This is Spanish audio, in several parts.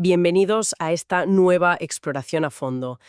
Bienvenidos a esta nueva exploración a fondo.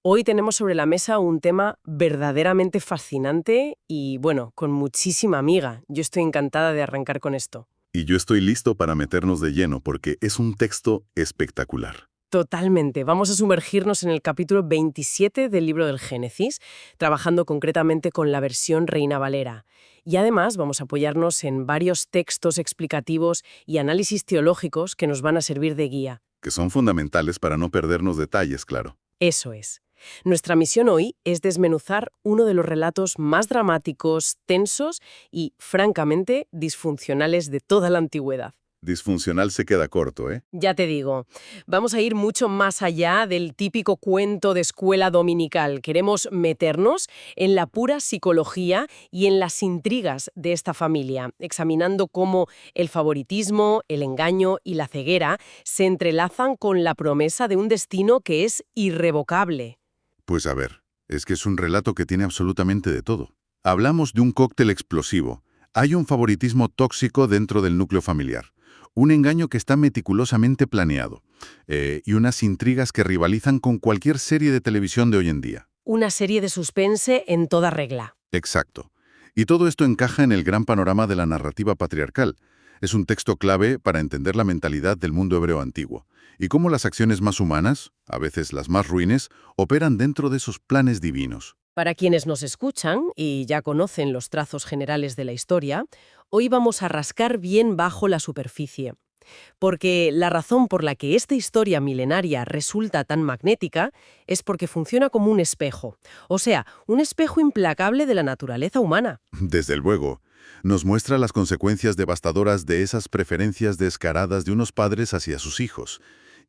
Hoy tenemos sobre la mesa un tema verdaderamente fascinante y, bueno, con muchísima amiga. Yo estoy encantada de arrancar con esto. Y yo estoy listo para meternos de lleno porque es un texto espectacular. Totalmente. Vamos a sumergirnos en el capítulo 27 del libro del Génesis, trabajando concretamente con la versión Reina Valera. Y además vamos a apoyarnos en varios textos explicativos y análisis teológicos que nos van a servir de guía. Que son fundamentales para no perdernos detalles, claro. Eso es. Nuestra misión hoy es desmenuzar uno de los relatos más dramáticos, tensos y, francamente, disfuncionales de toda la antigüedad. Disfuncional se queda corto, ¿eh? Ya te digo, vamos a ir mucho más allá del típico cuento de escuela dominical. Queremos meternos en la pura psicología y en las intrigas de esta familia, examinando cómo el favoritismo, el engaño y la ceguera se entrelazan con la promesa de un destino que es irrevocable. Pues a ver, es que es un relato que tiene absolutamente de todo. Hablamos de un cóctel explosivo. Hay un favoritismo tóxico dentro del núcleo familiar. Un engaño que está meticulosamente planeado. Y unas intrigas que rivalizan con cualquier serie de televisión de hoy en día. Una serie de suspense en toda regla. Exacto. Y todo esto encaja en el gran panorama de la narrativa patriarcal. Es un texto clave para entender la mentalidad del mundo hebreo antiguo y cómo las acciones más humanas, a veces las más ruines, operan dentro de esos planes divinos. Para quienes nos escuchan y ya conocen los trazos generales de la historia, hoy vamos a rascar bien bajo la superficie. Porque la razón por la que esta historia milenaria resulta tan magnética es porque funciona como un espejo, o sea, un espejo implacable de la naturaleza humana. Desde luego, nos muestra las consecuencias devastadoras de esas preferencias descaradas de unos padres hacia sus hijos,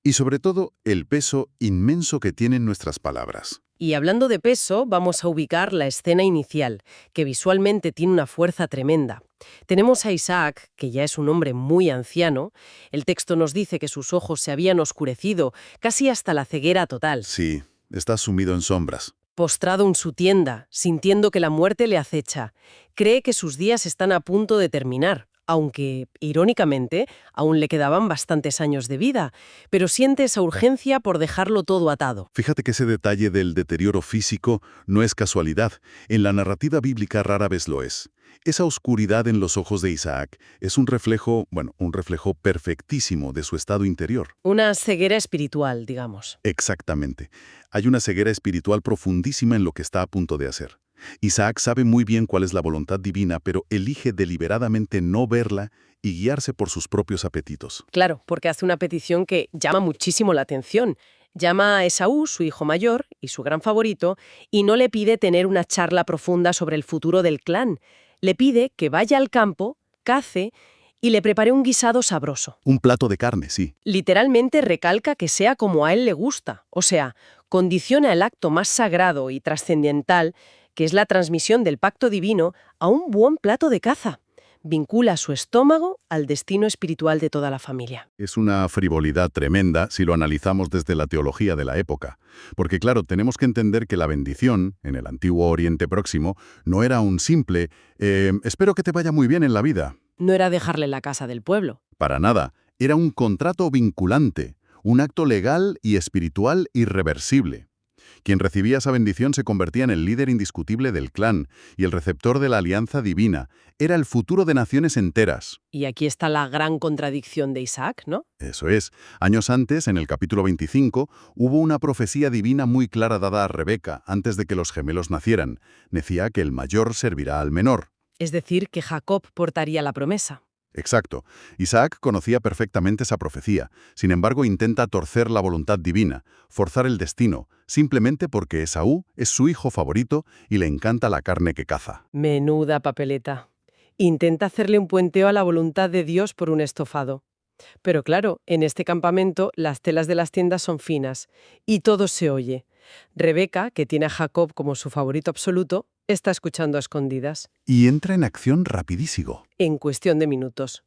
y sobre todo el peso inmenso que tienen nuestras palabras. Y hablando de peso, vamos a ubicar la escena inicial, que visualmente tiene una fuerza tremenda. Tenemos a Isaac, que ya es un hombre muy anciano. El texto nos dice que sus ojos se habían oscurecido, casi hasta la ceguera total. Sí, está sumido en sombras. Postrado en su tienda, sintiendo que la muerte le acecha. Cree que sus días están a punto de terminar, aunque, irónicamente, aún le quedaban bastantes años de vida, pero siente esa urgencia por dejarlo todo atado. Fíjate que ese detalle del deterioro físico no es casualidad. En la narrativa bíblica rara vez lo es. Esa oscuridad en los ojos de Isaac es un reflejo perfectísimo de su estado interior. Una ceguera espiritual, digamos. Exactamente. Hay una ceguera espiritual profundísima en lo que está a punto de hacer. Isaac sabe muy bien cuál es la voluntad divina, pero elige deliberadamente no verla y guiarse por sus propios apetitos. Claro, porque hace una petición que llama muchísimo la atención. Llama a Esaú, su hijo mayor y su gran favorito, y no le pide tener una charla profunda sobre el futuro del clan. Le pide que vaya al campo, cace y le prepare un guisado sabroso. Un plato de carne, sí. Literalmente recalca que sea como a él le gusta, o sea, condiciona el acto más sagrado y trascendental, que es la transmisión del pacto divino, a un buen plato de caza. Vincula su estómago al destino espiritual de toda la familia. Es una frivolidad tremenda si lo analizamos desde la teología de la época. Porque claro, tenemos que entender que la bendición, en el antiguo Oriente Próximo, no era un simple «espero que te vaya muy bien en la vida». No era dejarle la casa del pueblo. Para nada. Era un contrato vinculante, un acto legal y espiritual irreversible. Quien recibía esa bendición se convertía en el líder indiscutible del clan y el receptor de la alianza divina. Era el futuro de naciones enteras. Y aquí está la gran contradicción de Isaac, ¿no? Eso es. Años antes, en el capítulo 25, hubo una profecía divina muy clara dada a Rebeca antes de que los gemelos nacieran. Decía que el mayor servirá al menor. Es decir, que Jacob portaría la promesa. Exacto. Isaac conocía perfectamente esa profecía. Sin embargo, intenta torcer la voluntad divina, forzar el destino, simplemente porque Esaú es su hijo favorito y le encanta la carne que caza. Menuda papeleta. Intenta hacerle un puenteo a la voluntad de Dios por un estofado. Pero claro, en este campamento las telas de las tiendas son finas y todo se oye. Rebeca, que tiene a Jacob como su favorito absoluto, está escuchando a escondidas. Y entra en acción rapidísimo. En cuestión de minutos.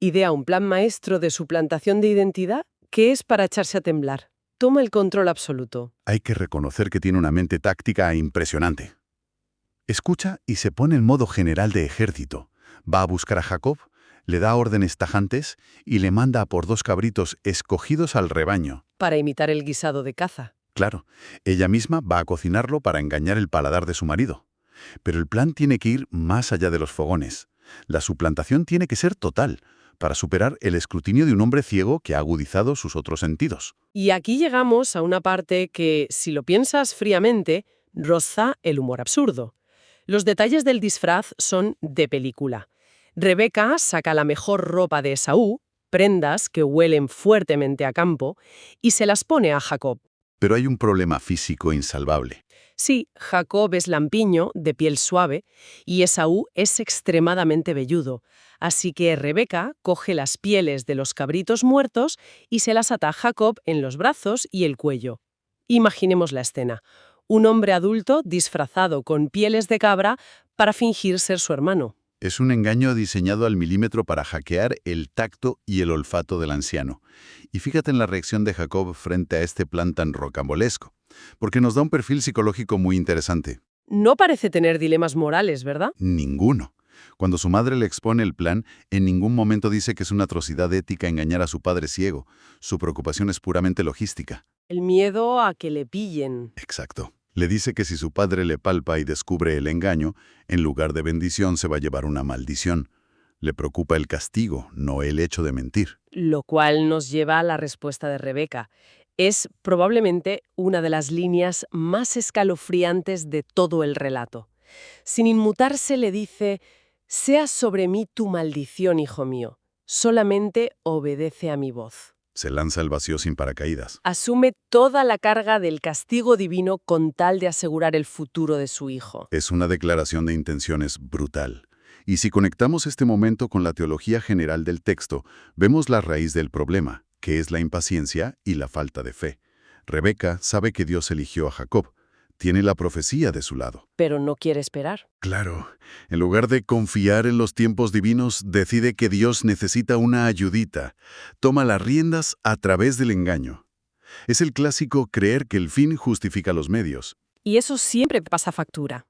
Idea un plan maestro de suplantación de identidad que es para echarse a temblar. Toma el control absoluto. Hay que reconocer que tiene una mente táctica impresionante. Escucha y se pone en modo general de ejército. Va a buscar a Jacob, Le da órdenes tajantes y le manda a por 2 cabritos escogidos al rebaño. Para imitar el guisado de caza. Claro, ella misma va a cocinarlo para engañar el paladar de su marido. Pero el plan tiene que ir más allá de los fogones. La suplantación tiene que ser total, para superar el escrutinio de un hombre ciego que ha agudizado sus otros sentidos. Y aquí llegamos a una parte que, si lo piensas fríamente, roza el humor absurdo. Los detalles del disfraz son de película. Rebeca saca la mejor ropa de Esaú, prendas que huelen fuertemente a campo, y se las pone a Jacob. Pero hay un problema físico insalvable. Sí, Jacob es lampiño, de piel suave, y Esaú es extremadamente velludo, así que Rebeca coge las pieles de los cabritos muertos y se las ata a Jacob en los brazos y el cuello. Imaginemos la escena. Un hombre adulto disfrazado con pieles de cabra para fingir ser su hermano. Es un engaño diseñado al milímetro para hackear el tacto y el olfato del anciano. Y fíjate en la reacción de Jacob frente a este plan tan rocambolesco, porque nos da un perfil psicológico muy interesante. No parece tener dilemas morales, ¿verdad? Ninguno. Cuando su madre le expone el plan, en ningún momento dice que es una atrocidad ética engañar a su padre ciego. Su preocupación es puramente logística. El miedo a que le pillen. Exacto. Le dice que si su padre le palpa y descubre el engaño, en lugar de bendición se va a llevar una maldición. Le preocupa el castigo, no el hecho de mentir. Lo cual nos lleva a la respuesta de Rebeca. Es probablemente una de las líneas más escalofriantes de todo el relato. Sin inmutarse le dice: «Sea sobre mí tu maldición, hijo mío. Solamente obedece a mi voz». Se lanza al vacío sin paracaídas. Asume toda la carga del castigo divino con tal de asegurar el futuro de su hijo. Es una declaración de intenciones brutal. Y si conectamos este momento con la teología general del texto, vemos la raíz del problema, que es la impaciencia y la falta de fe. Rebeca sabe que Dios eligió a Jacob. Tiene la profecía de su lado. Pero no quiere esperar. Claro, en lugar de confiar en los tiempos divinos, decide que Dios necesita una ayudita. Toma las riendas a través del engaño. Es el clásico creer que el fin justifica los medios. Y eso siempre pasa factura.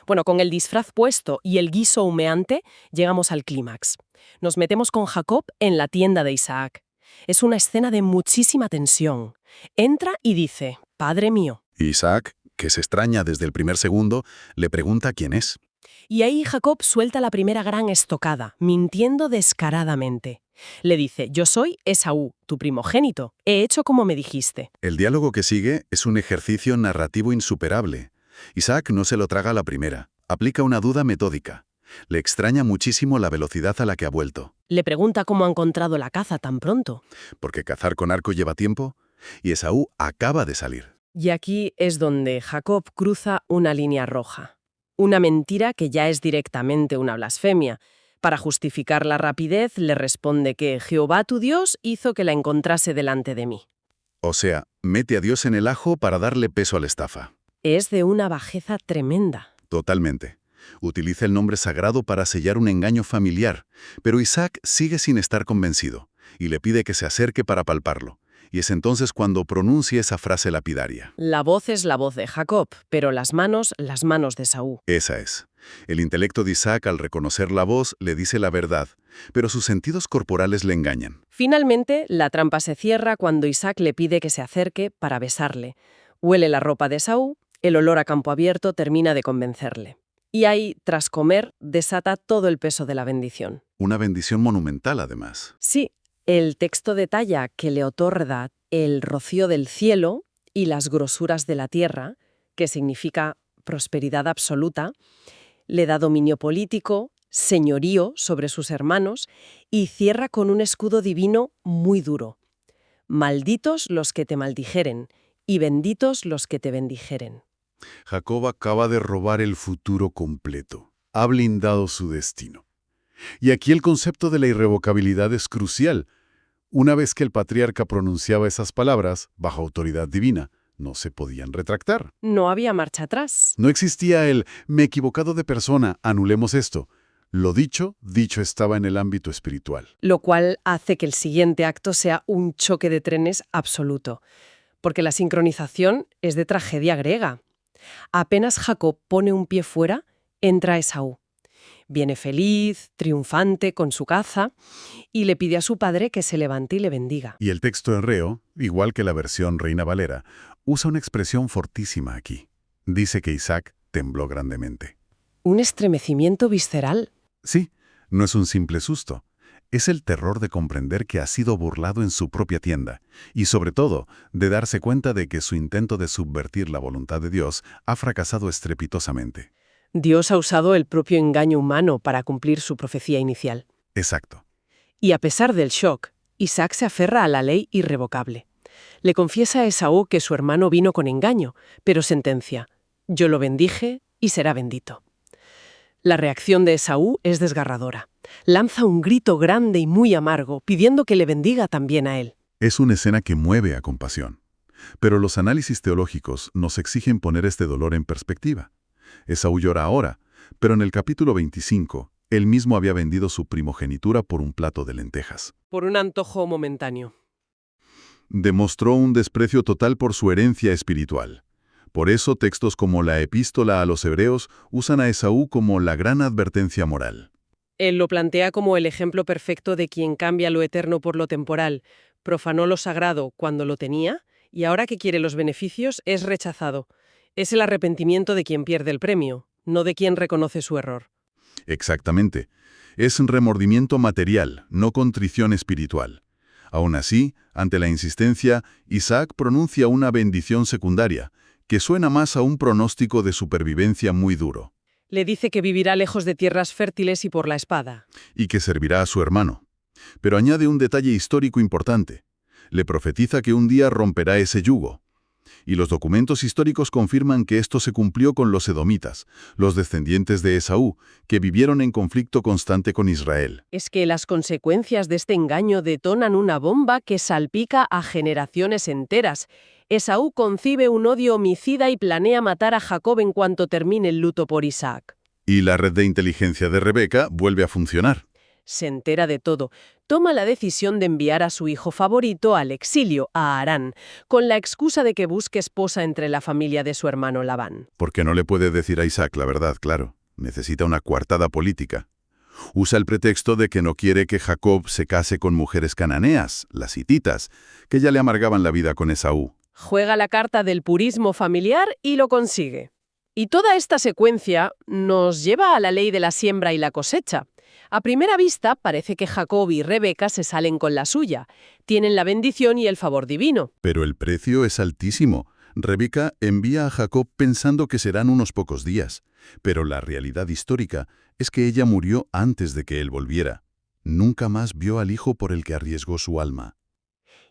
Bueno, con el disfraz puesto y el guiso humeante, llegamos al clímax. Nos metemos con Jacob en la tienda de Isaac. Es una escena de muchísima tensión. Entra y dice: «Padre mío». Isaac, que se extraña desde el primer segundo, le pregunta quién es. Y ahí Jacob suelta la primera gran estocada, mintiendo descaradamente. Le dice: «Yo soy Esaú, tu primogénito. He hecho como me dijiste». El diálogo que sigue es un ejercicio narrativo insuperable. Isaac no se lo traga a la primera. Aplica una duda metódica. Le extraña muchísimo la velocidad a la que ha vuelto. Le pregunta cómo ha encontrado la caza tan pronto. Porque cazar con arco lleva tiempo, y Esaú acaba de salir. Y aquí es donde Jacob cruza una línea roja. Una mentira que ya es directamente una blasfemia. Para justificar la rapidez, le responde que Jehová tu Dios hizo que la encontrase delante de mí. O sea, mete a Dios en el ajo para darle peso a la estafa. Es de una bajeza tremenda. Totalmente. Utiliza el nombre sagrado para sellar un engaño familiar, pero Isaac sigue sin estar convencido, y le pide que se acerque para palparlo. Y es entonces cuando pronuncia esa frase lapidaria. La voz es la voz de Jacob, pero las manos de Esaú. Esa es. El intelecto de Isaac, al reconocer la voz, le dice la verdad, pero sus sentidos corporales le engañan. Finalmente, la trampa se cierra cuando Isaac le pide que se acerque para besarle. Huele la ropa de Esaú, el olor a campo abierto termina de convencerle. Y ahí, tras comer, desata todo el peso de la bendición. Una bendición monumental, además. Sí, el texto detalla que le otorga el rocío del cielo y las grosuras de la tierra, que significa prosperidad absoluta, le da dominio político, señorío sobre sus hermanos y cierra con un escudo divino muy duro. Malditos los que te maldijeren y benditos los que te bendijeren. Jacob acaba de robar el futuro completo. Ha blindado su destino. Y aquí el concepto de la irrevocabilidad es crucial. Una vez que el patriarca pronunciaba esas palabras, bajo autoridad divina, no se podían retractar. No había marcha atrás. No existía el «me he equivocado de persona, anulemos esto». Lo dicho, dicho estaba en el ámbito espiritual. Lo cual hace que el siguiente acto sea un choque de trenes absoluto. Porque la sincronización es de tragedia griega. Apenas Jacob pone un pie fuera, entra Esaú. Viene feliz, triunfante, con su caza, y le pide a su padre que se levante y le bendiga. Y el texto hebreo, igual que la versión Reina Valera, usa una expresión fortísima aquí. Dice que Isaac tembló grandemente. Un estremecimiento visceral. Sí, no es un simple susto. Es el terror de comprender que ha sido burlado en su propia tienda y, sobre todo, de darse cuenta de que su intento de subvertir la voluntad de Dios ha fracasado estrepitosamente. Dios ha usado el propio engaño humano para cumplir su profecía inicial. Exacto. Y a pesar del shock, Isaac se aferra a la ley irrevocable. Le confiesa a Esaú que su hermano vino con engaño, pero sentencia: «Yo lo bendije y será bendito». La reacción de Esaú es desgarradora. Lanza un grito grande y muy amargo, pidiendo que le bendiga también a él. Es una escena que mueve a compasión. Pero los análisis teológicos nos exigen poner este dolor en perspectiva. Esaú llora ahora, pero en el capítulo 25, él mismo había vendido su primogenitura por un plato de lentejas. Por un antojo momentáneo. Demostró un desprecio total por su herencia espiritual. Por eso textos como la Epístola a los Hebreos usan a Esaú como la gran advertencia moral. Él lo plantea como el ejemplo perfecto de quien cambia lo eterno por lo temporal, profanó lo sagrado cuando lo tenía y ahora que quiere los beneficios es rechazado. Es el arrepentimiento de quien pierde el premio, no de quien reconoce su error. Exactamente. Es un remordimiento material, no contrición espiritual. Aún así, ante la insistencia, Isaac pronuncia una bendición secundaria, que suena más a un pronóstico de supervivencia muy duro. Le dice que vivirá lejos de tierras fértiles y por la espada. Y que servirá a su hermano. Pero añade un detalle histórico importante. Le profetiza que un día romperá ese yugo. Y los documentos históricos confirman que esto se cumplió con los edomitas, los descendientes de Esaú, que vivieron en conflicto constante con Israel. Es que las consecuencias de este engaño detonan una bomba que salpica a generaciones enteras. Esaú concibe un odio homicida y planea matar a Jacob en cuanto termine el luto por Isaac. Y la red de inteligencia de Rebeca vuelve a funcionar. Se entera de todo. Toma la decisión de enviar a su hijo favorito al exilio, a Harán, con la excusa de que busque esposa entre la familia de su hermano Labán. Porque no le puede decir a Isaac la verdad, claro. Necesita una coartada política. Usa el pretexto de que no quiere que Jacob se case con mujeres cananeas, las hititas, que ya le amargaban la vida con Esaú. Juega la carta del purismo familiar y lo consigue. Y toda esta secuencia nos lleva a la ley de la siembra y la cosecha. A primera vista parece que Jacob y Rebeca se salen con la suya. Tienen la bendición y el favor divino. Pero el precio es altísimo. Rebeca envía a Jacob pensando que serán unos pocos días. Pero la realidad histórica es que ella murió antes de que él volviera. Nunca más vio al hijo por el que arriesgó su alma.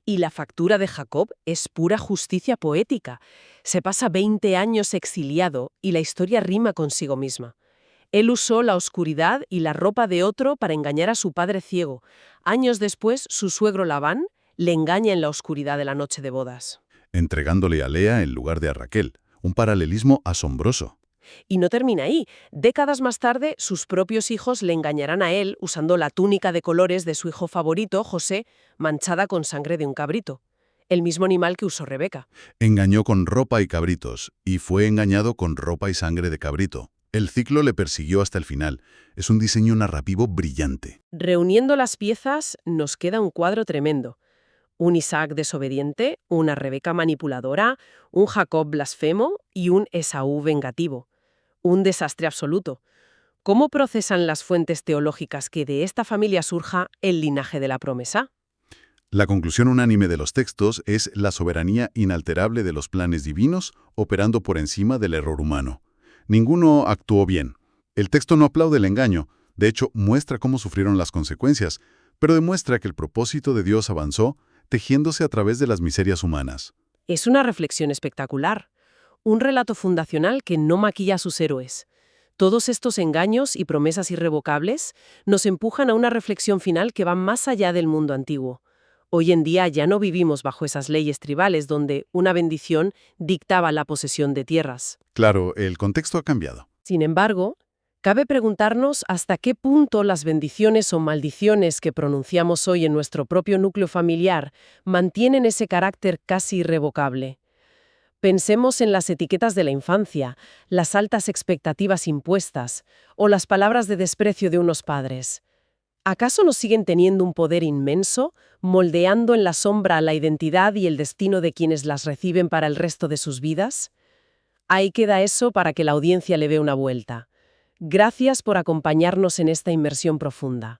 Y la factura de Jacob es pura justicia poética. Se pasa 20 años exiliado y la historia rima consigo misma. Él usó la oscuridad y la ropa de otro para engañar a su padre ciego. Años después, su suegro Labán le engaña en la oscuridad de la noche de bodas. Entregándole a Lea en lugar de a Raquel. Un paralelismo asombroso. Y no termina ahí. Décadas más tarde, sus propios hijos le engañarán a él usando la túnica de colores de su hijo favorito, José, manchada con sangre de un cabrito. El mismo animal que usó Rebeca. Engañó con ropa y cabritos, y fue engañado con ropa y sangre de cabrito. El ciclo le persiguió hasta el final. Es un diseño narrativo brillante. Reuniendo las piezas, nos queda un cuadro tremendo. Un Isaac desobediente, una Rebeca manipuladora, un Jacob blasfemo y un Esaú vengativo. Un desastre absoluto. ¿Cómo procesan las fuentes teológicas que de esta familia surja el linaje de la promesa? La conclusión unánime de los textos es la soberanía inalterable de los planes divinos operando por encima del error humano. Ninguno actuó bien. El texto no aplaude el engaño, de hecho muestra cómo sufrieron las consecuencias, pero demuestra que el propósito de Dios avanzó tejiéndose a través de las miserias humanas. Es una reflexión espectacular. Un relato fundacional que no maquilla a sus héroes. Todos estos engaños y promesas irrevocables nos empujan a una reflexión final que va más allá del mundo antiguo. Hoy en día ya no vivimos bajo esas leyes tribales donde una bendición dictaba la posesión de tierras. Claro, el contexto ha cambiado. Sin embargo, cabe preguntarnos hasta qué punto las bendiciones o maldiciones que pronunciamos hoy en nuestro propio núcleo familiar mantienen ese carácter casi irrevocable. Pensemos en las etiquetas de la infancia, las altas expectativas impuestas o las palabras de desprecio de unos padres. ¿Acaso no siguen teniendo un poder inmenso, moldeando en la sombra la identidad y el destino de quienes las reciben para el resto de sus vidas? Ahí queda eso para que la audiencia le dé una vuelta. Gracias por acompañarnos en esta inmersión profunda.